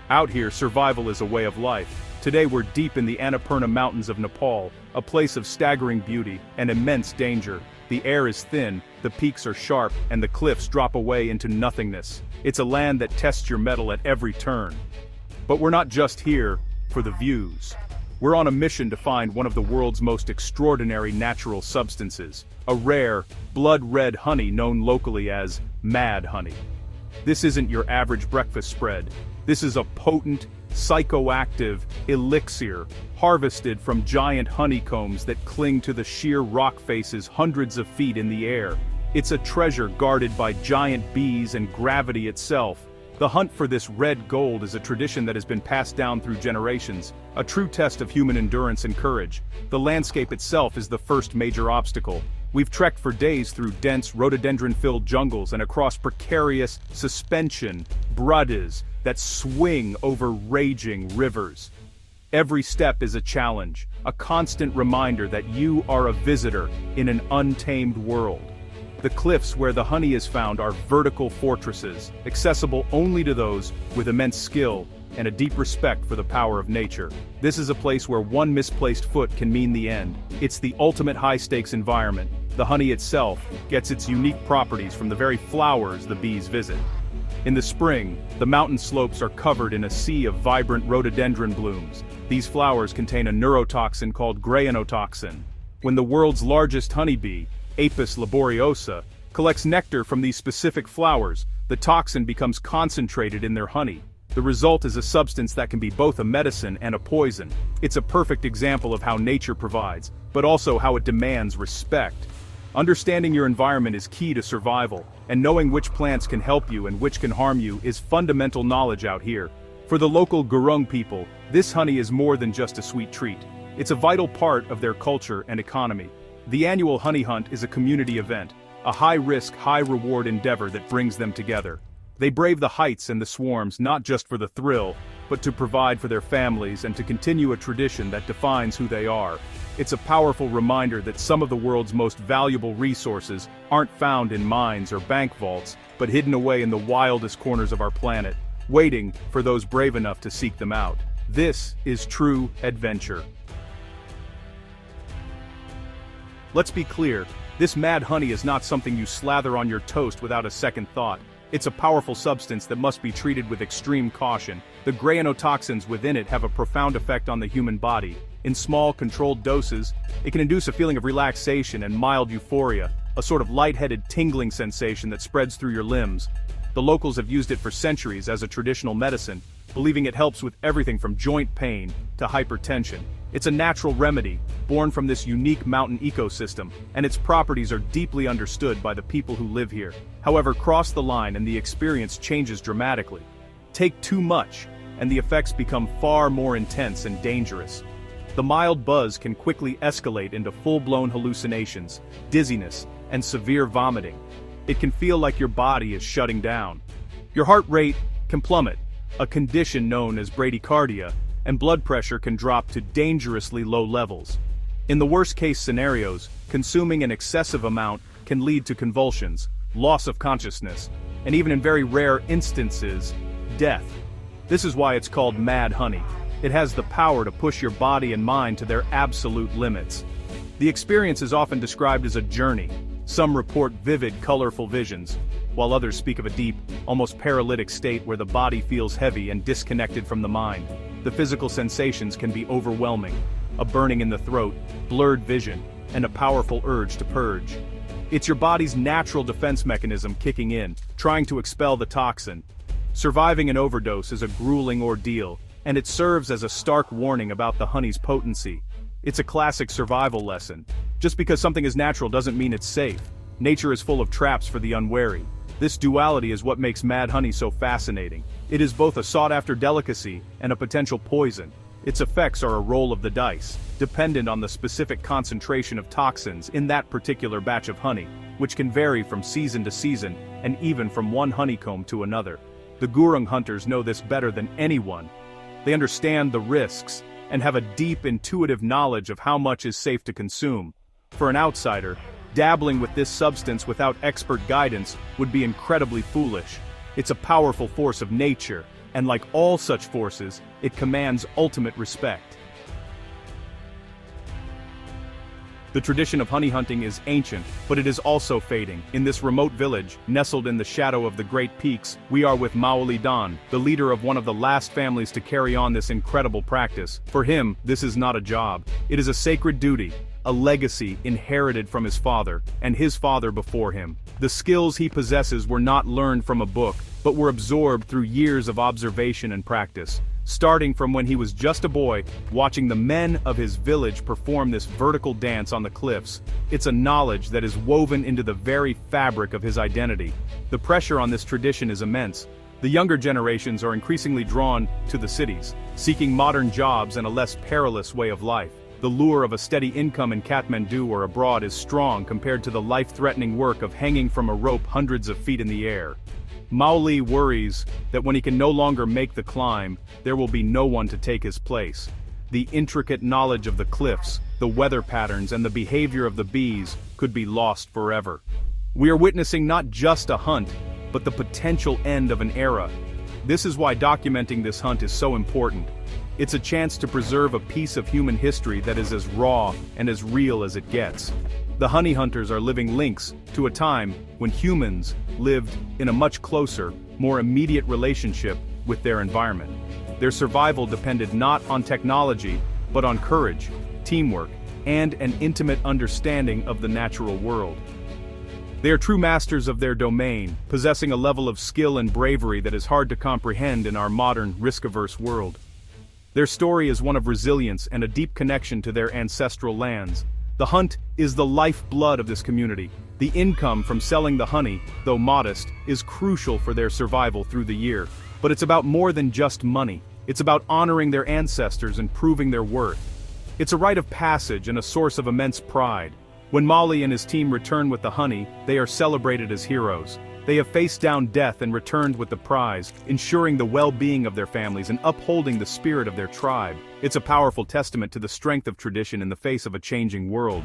Out here, survival is a way of life. Today we're deep in the Annapurna Mountains of Nepal, a place of staggering beauty and immense danger. The air is thin, the peaks are sharp, and the cliffs drop away into nothingness. It's a land that tests your mettle at every turn. But we're not just here for the views. We're on a mission to find one of the world's most extraordinary natural substances, a rare, blood-red honey known locally as mad honey. This isn't your average breakfast spread. This is a potent, psychoactive elixir harvested from giant honeycombs that cling to the sheer rock faces hundreds of feet in the air. It's a treasure guarded by giant bees and gravity itself. The hunt for this red gold is a tradition that has been passed down through generations, a true test of human endurance and courage. The landscape itself is the first major obstacle. We've trekked for days through dense, rhododendron-filled jungles and across precarious suspension bridges that swing over raging rivers. Every step is a challenge, a constant reminder that you are a visitor in an untamed world. The cliffs where the honey is found are vertical fortresses, accessible only to those with immense skill and a deep respect for the power of nature. This is a place where one misplaced foot can mean the end. It's the ultimate high-stakes environment. The honey itself gets its unique properties from the very flowers the bees visit. In the spring, the mountain slopes are covered in a sea of vibrant rhododendron blooms. These flowers contain a neurotoxin called granotoxin. When the world's largest honeybee, Apis laboriosa, collects nectar from these specific flowers, the toxin becomes concentrated in their honey. The result is a substance that can be both a medicine and a poison. It's a perfect example of how nature provides, but also how it demands respect. Understanding your environment is key to survival, and knowing which plants can help you and which can harm you is fundamental knowledge out here. For the local Gurung people, this honey is more than just a sweet treat. It's a vital part of their culture and economy. The annual honey hunt is a community event, a high-risk, high-reward endeavor that brings them together. They brave the heights and the swarms not just for the thrill, but to provide for their families and to continue a tradition that defines who they are. It's a powerful reminder that some of the world's most valuable resources aren't found in mines or bank vaults, but hidden away in the wildest corners of our planet, waiting for those brave enough to seek them out. This is true adventure. Let's be clear, this mad honey is not something you slather on your toast without a second thought. It's a powerful substance that must be treated with extreme caution. The granotoxins within it have a profound effect on the human body. In small, controlled doses, it can induce a feeling of relaxation and mild euphoria, a sort of lightheaded tingling sensation that spreads through your limbs. The locals have used it for centuries as a traditional medicine, believing it helps with everything from joint pain to hypertension. It's a natural remedy, born from this unique mountain ecosystem, and its properties are deeply understood by the people who live here. However, cross the line and the experience changes dramatically. Take too much, and the effects become far more intense and dangerous. The mild buzz can quickly escalate into full-blown hallucinations, dizziness, and severe vomiting. It can feel like your body is shutting down. Your heart rate can plummet, a condition known as bradycardia, and blood pressure can drop to dangerously low levels. In the worst-case scenarios, consuming an excessive amount can lead to convulsions, loss of consciousness, and even in very rare instances, death. This is why it's called mad honey. It has the power to push your body and mind to their absolute limits. The experience is often described as a journey. Some report vivid, colorful visions, while others speak of a deep, almost paralytic state where the body feels heavy and disconnected from the mind. The physical sensations can be overwhelming, a burning in the throat, blurred vision, and a powerful urge to purge. It's your body's natural defense mechanism kicking in, trying to expel the toxin. Surviving an overdose is a grueling ordeal, and it serves as a stark warning about the honey's potency. It's a classic survival lesson. Just because something is natural doesn't mean it's safe. Nature is full of traps for the unwary. This duality is what makes mad honey so fascinating. It is both a sought-after delicacy and a potential poison. Its effects are a roll of the dice, dependent on the specific concentration of toxins in that particular batch of honey, which can vary from season to season and even from one honeycomb to another. The Gurung hunters know this better than anyone. They understand the risks and have a deep intuitive knowledge of how much is safe to consume. For an outsider, dabbling with this substance without expert guidance would be incredibly foolish. It's a powerful force of nature, and like all such forces, it commands ultimate respect. The tradition of honey hunting is ancient, but it is also fading. In this remote village, nestled in the shadow of the Great Peaks, we are with Maoli Dan, the leader of one of the last families to carry on this incredible practice. For him, this is not a job. It is a sacred duty, a legacy inherited from his father, and his father before him. The skills he possesses were not learned from a book, but were absorbed through years of observation and practice. Starting from when he was just a boy, watching the men of his village perform this vertical dance on the cliffs, it's a knowledge that is woven into the very fabric of his identity. The pressure on this tradition is immense. The younger generations are increasingly drawn to the cities, seeking modern jobs and a less perilous way of life. The lure of a steady income in Kathmandu or abroad is strong compared to the life-threatening work of hanging from a rope hundreds of feet in the air. Maoli worries that when he can no longer make the climb, there will be no one to take his place. The intricate knowledge of the cliffs, the weather patterns, and the behavior of the bees could be lost forever. We are witnessing not just a hunt, but the potential end of an era. This is why documenting this hunt is so important. It's a chance to preserve a piece of human history that is as raw and as real as it gets. The honey hunters are living links to a time when humans lived in a much closer, more immediate relationship with their environment. Their survival depended not on technology, but on courage, teamwork, and an intimate understanding of the natural world. They are true masters of their domain, possessing a level of skill and bravery that is hard to comprehend in our modern, risk-averse world. Their story is one of resilience and a deep connection to their ancestral lands. The hunt is the lifeblood of this community. The income from selling the honey, though modest, is crucial for their survival through the year. But it's about more than just money. It's about honoring their ancestors and proving their worth. It's a rite of passage and a source of immense pride. When Maoli and his team return with the honey, they are celebrated as heroes. They have faced down death and returned with the prize, ensuring the well-being of their families and upholding the spirit of their tribe. It's a powerful testament to the strength of tradition in the face of a changing world.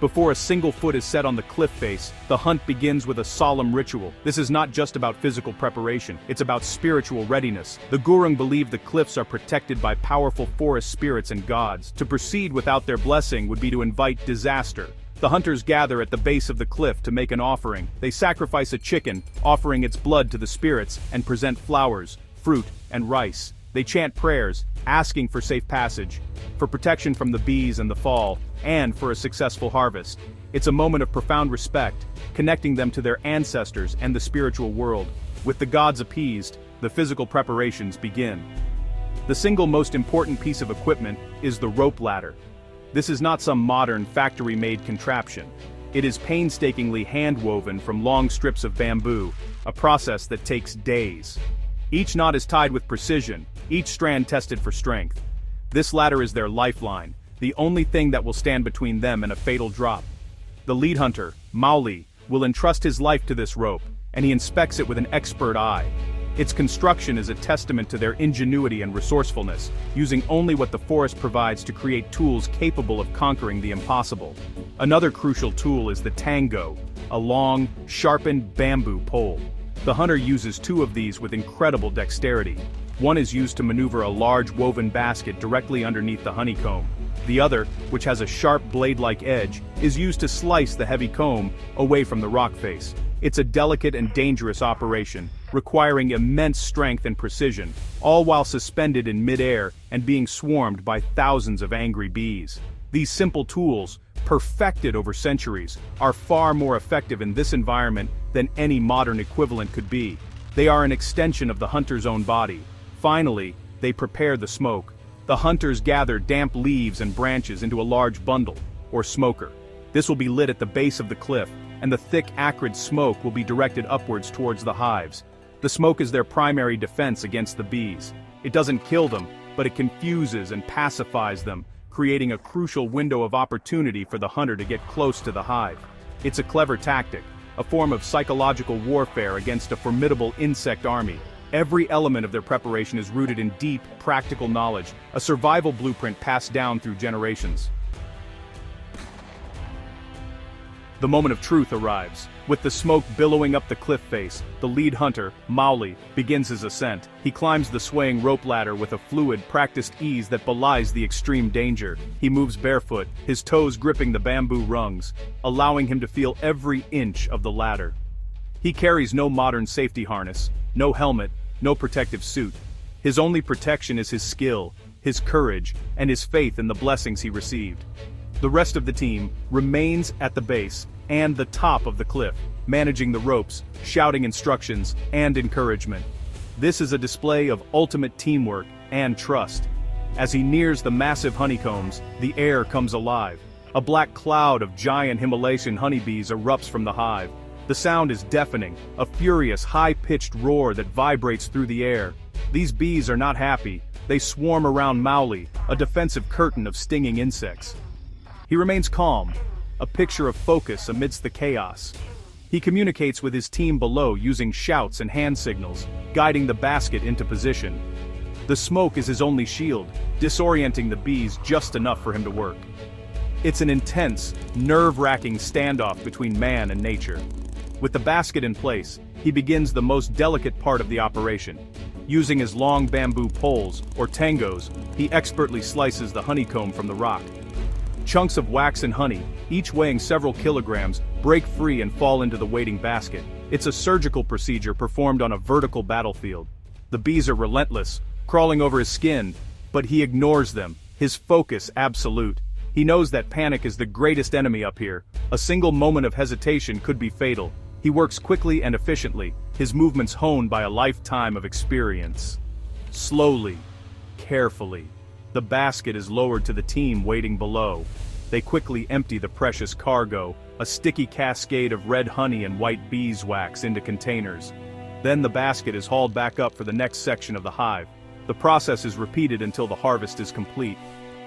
Before a single foot is set on the cliff face, the hunt begins with a solemn ritual. This is not just about physical preparation, it's about spiritual readiness. The Gurung believe the cliffs are protected by powerful forest spirits and gods. To proceed without their blessing would be to invite disaster. The hunters gather at the base of the cliff to make an offering. They sacrifice a chicken, offering its blood to the spirits, and present flowers, fruit, and rice. They chant prayers, asking for safe passage, for protection from the bees and the fall, and for a successful harvest. It's a moment of profound respect, connecting them to their ancestors and the spiritual world. With the gods appeased, the physical preparations begin. The single most important piece of equipment is the rope ladder. This is not some modern, factory-made contraption. It is painstakingly hand-woven from long strips of bamboo, a process that takes days. Each knot is tied with precision, each strand tested for strength. This ladder is their lifeline, the only thing that will stand between them and a fatal drop. The lead hunter, Maoli, will entrust his life to this rope, and he inspects it with an expert eye. Its construction is a testament to their ingenuity and resourcefulness, using only what the forest provides to create tools capable of conquering the impossible. Another crucial tool is the tango, a long, sharpened bamboo pole. The hunter uses two of these with incredible dexterity. One is used to maneuver a large woven basket directly underneath the honeycomb. The other, which has a sharp blade-like edge, is used to slice the heavy comb away from the rock face. It's a delicate and dangerous operation, requiring immense strength and precision, all while suspended in mid-air and being swarmed by thousands of angry bees. These simple tools, perfected over centuries, are far more effective in this environment than any modern equivalent could be. They are an extension of the hunter's own body. Finally, they prepare the smoke. The hunters gather damp leaves and branches into a large bundle, or smoker. This will be lit at the base of the cliff, and the thick, acrid smoke will be directed upwards towards the hives. The smoke is their primary defense against the bees. It doesn't kill them, but it confuses and pacifies them, creating a crucial window of opportunity for the hunter to get close to the hive. It's a clever tactic, a form of psychological warfare against a formidable insect army. Every element of their preparation is rooted in deep, practical knowledge, a survival blueprint passed down through generations. The moment of truth arrives. With the smoke billowing up the cliff face, the lead hunter, Mauli, begins his ascent. He climbs the swaying rope ladder with a fluid, practiced ease that belies the extreme danger. He moves barefoot, his toes gripping the bamboo rungs, allowing him to feel every inch of the ladder. He carries no modern safety harness, no helmet, no protective suit. His only protection is his skill, his courage, and his faith in the blessings he received. The rest of the team remains at the base and the top of the cliff, managing the ropes, shouting instructions, and encouragement. This is a display of ultimate teamwork and trust. As he nears the massive honeycombs, the air comes alive. A black cloud of giant Himalayan honeybees erupts from the hive. The sound is deafening, a furious, high-pitched roar that vibrates through the air. These bees are not happy. They swarm around Mauli, a defensive curtain of stinging insects. He remains calm, a picture of focus amidst the chaos. He communicates with his team below using shouts and hand signals, guiding the basket into position. The smoke is his only shield, disorienting the bees just enough for him to work. It's an intense, nerve-wracking standoff between man and nature. With the basket in place, he begins the most delicate part of the operation. Using his long bamboo poles, or tangos, he expertly slices the honeycomb from the rock. Chunks of wax and honey, each weighing several kilograms, break free and fall into the waiting basket. It's a surgical procedure performed on a vertical battlefield. The bees are relentless, crawling over his skin, but he ignores them, his focus absolute. He knows that panic is the greatest enemy up here. A single moment of hesitation could be fatal. He works quickly and efficiently, his movements honed by a lifetime of experience. Slowly, carefully, the basket is lowered to the team waiting below. They quickly empty the precious cargo, a sticky cascade of red honey and white beeswax into containers. Then the basket is hauled back up for the next section of the hive. The process is repeated until the harvest is complete.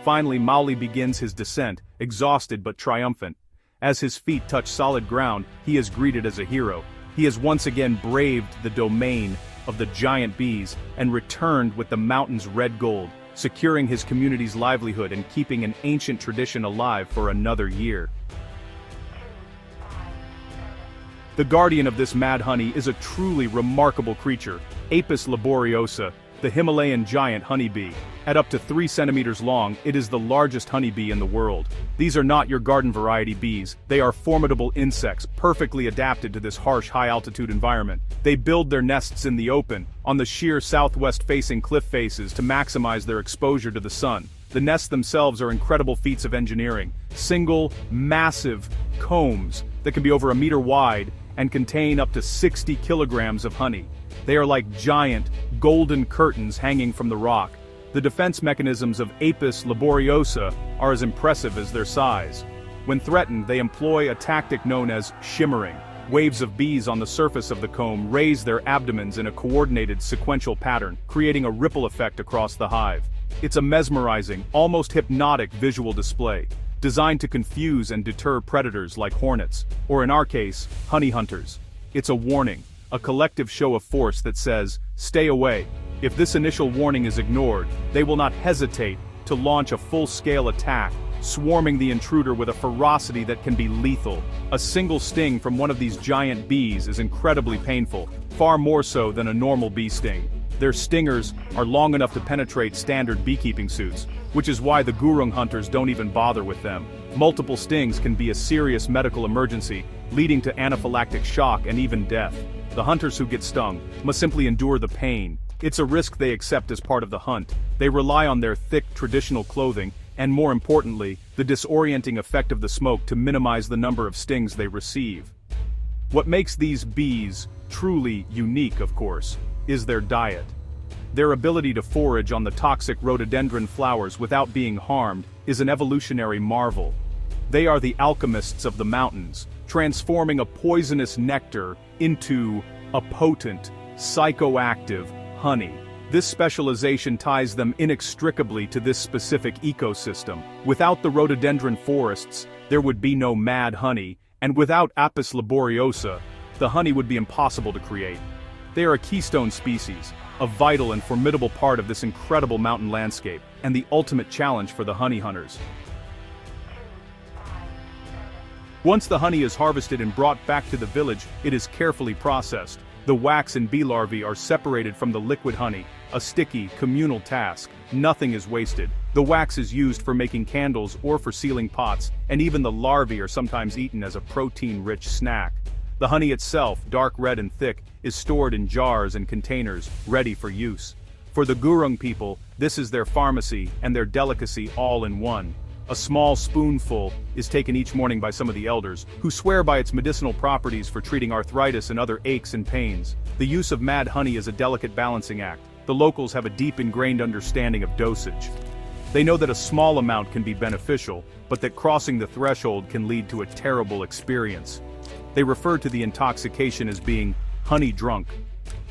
Finally, Mauli begins his descent, exhausted but triumphant. As his feet touch solid ground, he is greeted as a hero. He has once again braved the domain of the giant bees and returned with the mountain's red gold, securing his community's livelihood and keeping an ancient tradition alive for another year. The guardian of this mad honey is a truly remarkable creature, Apis laboriosa, the Himalayan giant honeybee. At up to 3 centimeters long, it is the largest honeybee in the world. These are not your garden variety bees, they are formidable insects, perfectly adapted to this harsh high-altitude environment. They build their nests in the open, on the sheer southwest-facing cliff faces to maximize their exposure to the sun. The nests themselves are incredible feats of engineering, single, massive combs that can be over 1 meter wide and contain up to 60 kilograms of honey. They are like giant, golden curtains hanging from the rock. The defense mechanisms of Apis laboriosa are as impressive as their size. When threatened, they employ a tactic known as shimmering. Waves of bees on the surface of the comb raise their abdomens in a coordinated sequential pattern, creating a ripple effect across the hive. It's a mesmerizing, almost hypnotic visual display, designed to confuse and deter predators like hornets, or in our case, honey hunters. It's a warning, a collective show of force that says, stay away. If this initial warning is ignored, they will not hesitate to launch a full-scale attack, swarming the intruder with a ferocity that can be lethal. A single sting from one of these giant bees is incredibly painful, far more so than a normal bee sting. Their stingers are long enough to penetrate standard beekeeping suits, which is why the gurung hunters don't even bother with them. Multiple stings can be a serious medical emergency, leading to anaphylactic shock and even death. The hunters who get stung must simply endure the pain. It's a risk they accept as part of the hunt. They rely on their thick traditional clothing, and more importantly, the disorienting effect of the smoke to minimize the number of stings they receive. What makes these bees truly unique, of course, is their diet. Their ability to forage on the toxic rhododendron flowers without being harmed is an evolutionary marvel. They are the alchemists of the mountains, transforming a poisonous nectar into a potent, psychoactive honey. This specialization ties them inextricably to this specific ecosystem. Without the rhododendron forests, there would be no mad honey, and without Apis laboriosa, the honey would be impossible to create. They are a keystone species, a vital and formidable part of this incredible mountain landscape, and the ultimate challenge for the honey hunters. Once the honey is harvested and brought back to the village, it is carefully processed. The wax and bee larvae are separated from the liquid honey, a sticky, communal task. Nothing is wasted. The wax is used for making candles or for sealing pots, and even the larvae are sometimes eaten as a protein-rich snack. The honey itself, dark red and thick, is stored in jars and containers, ready for use. For the Gurung people, this is their pharmacy and their delicacy all in one. A small spoonful is taken each morning by some of the elders, who swear by its medicinal properties for treating arthritis and other aches and pains. The use of mad honey is a delicate balancing act. The locals have a deep ingrained understanding of dosage. They know that a small amount can be beneficial, but that crossing the threshold can lead to a terrible experience. They refer to the intoxication as being honey drunk.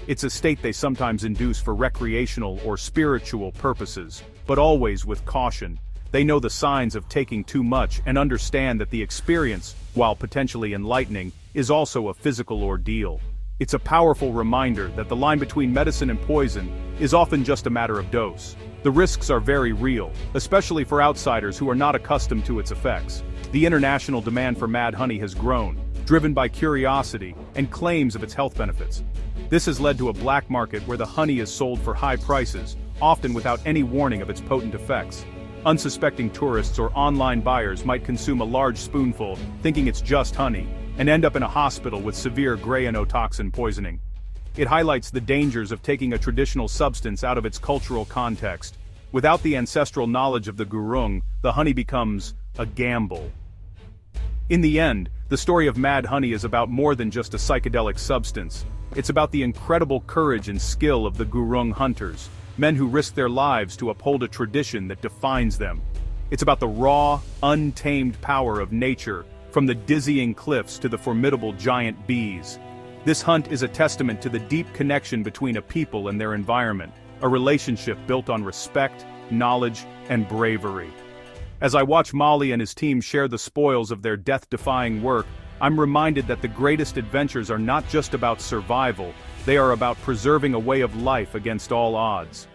It's a state they sometimes induce for recreational or spiritual purposes, but always with caution. They know the signs of taking too much and understand that the experience, while potentially enlightening, is also a physical ordeal. It's a powerful reminder that the line between medicine and poison is often just a matter of dose. The risks are very real, especially for outsiders who are not accustomed to its effects. The international demand for mad honey has grown, driven by curiosity and claims of its health benefits. This has led to a black market where the honey is sold for high prices, often without any warning of its potent effects. Unsuspecting tourists or online buyers might consume a large spoonful, thinking it's just honey, and end up in a hospital with severe granotoxin poisoning. It highlights the dangers of taking a traditional substance out of its cultural context. Without the ancestral knowledge of the Gurung, the honey becomes a gamble. In the end, the story of mad honey is about more than just a psychedelic substance. It's about the incredible courage and skill of the Gurung hunters, men who risk their lives to uphold a tradition that defines them. It's about the raw, untamed power of nature, from the dizzying cliffs to the formidable giant bees. This hunt is a testament to the deep connection between a people and their environment, a relationship built on respect, knowledge, and bravery. As I watch Molly and his team share the spoils of their death-defying work, I'm reminded that the greatest adventures are not just about survival, they are about preserving a way of life against all odds.